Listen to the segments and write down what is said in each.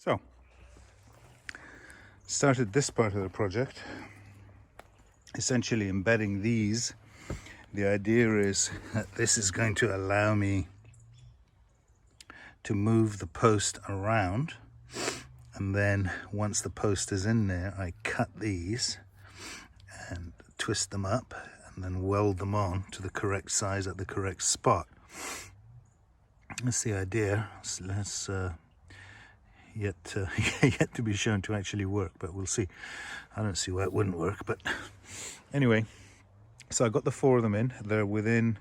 So, started this part of the project, essentially embedding these. The idea is that this is going to allow me to move the post around, and then once the post is in there, I cut these and twist them up and then weld them on to the correct size at the correct spot. That's the idea. Let's yet to be shown to actually work, but we'll see. I don't see why it wouldn't work, but anyway, so I got the 4 of them in. They're within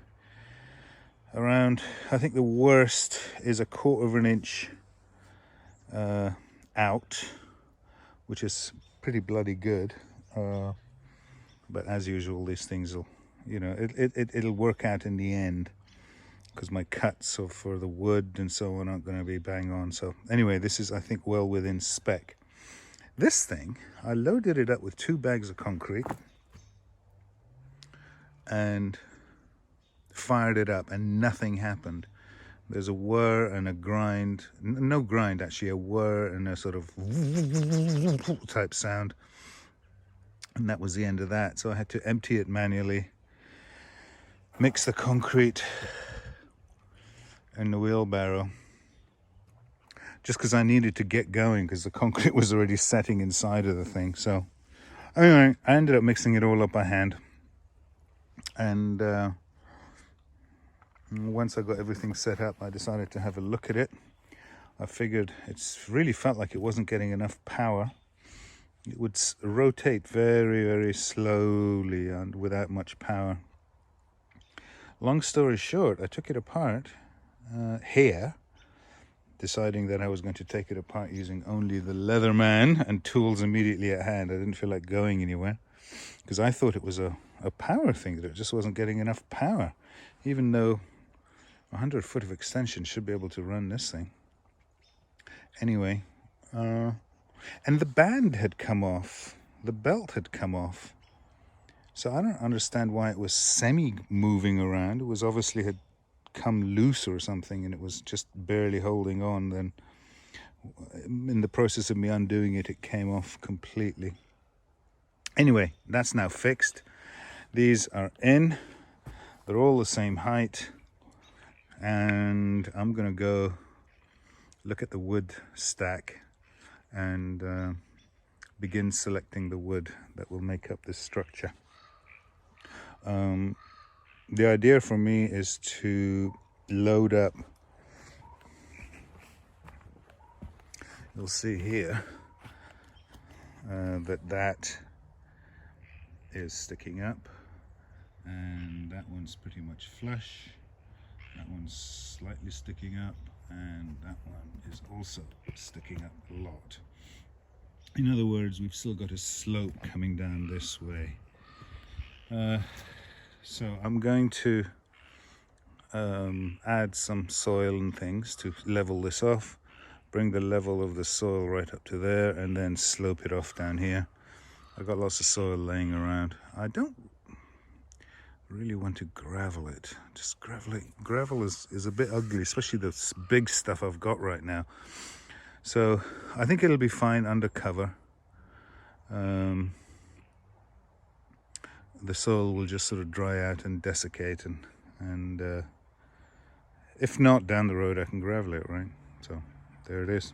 around, I think the worst is 1/4 inch out, which is pretty bloody good, but as usual, these things will, it'll work out in the end, because my cuts for the wood and so on aren't going to be bang on. So anyway, this is, I think, well within spec. This thing, I loaded it up with 2 bags of concrete and fired it up, and nothing happened. There's a whir and a grind, no grind actually, a whir and a sort of type sound, and that was the end of that. So I had to empty it manually, mix the concrete in the wheelbarrow, just because I needed to get going, because the concrete was already setting inside of the thing. So anyway, I ended up mixing it all up by hand, and once I got everything set up, I decided to have a look at it. I figured it's really felt like it wasn't getting enough power. It would rotate very, very slowly and without much power. Long story short, I took it apart here, deciding that I was going to take it apart using only the Leatherman and tools immediately at hand. I didn't feel like going anywhere, because I thought it was a power thing, that it just wasn't getting enough power, even though 100 foot of extension should be able to run this thing. Anyway, and the band had come off, the belt had come off, so I don't understand why it was semi-moving around. It was obviously had come loose or something, and it was just barely holding on. Then in the process of me undoing it, it came off completely. Anyway, that's now fixed. These are in, they're all the same height, and I'm gonna go look at the wood stack and begin selecting the wood that will make up this structure. The idea for me is to load up, you'll see here that is sticking up, and that one's pretty much flush, that one's slightly sticking up, and that one is also sticking up a lot. In other words, we've still got a slope coming down this way. So I'm going to add some soil and things to level this off, bring the level of the soil right up to there, and then slope it off down here. I've got lots of soil laying around. I don't really want to gravel it. Just gravel is a bit ugly, especially the big stuff I've got right now. So I think it'll be fine under cover. The soil will just sort of dry out and desiccate, and if not, down the road I can gravel it, right? So there it is.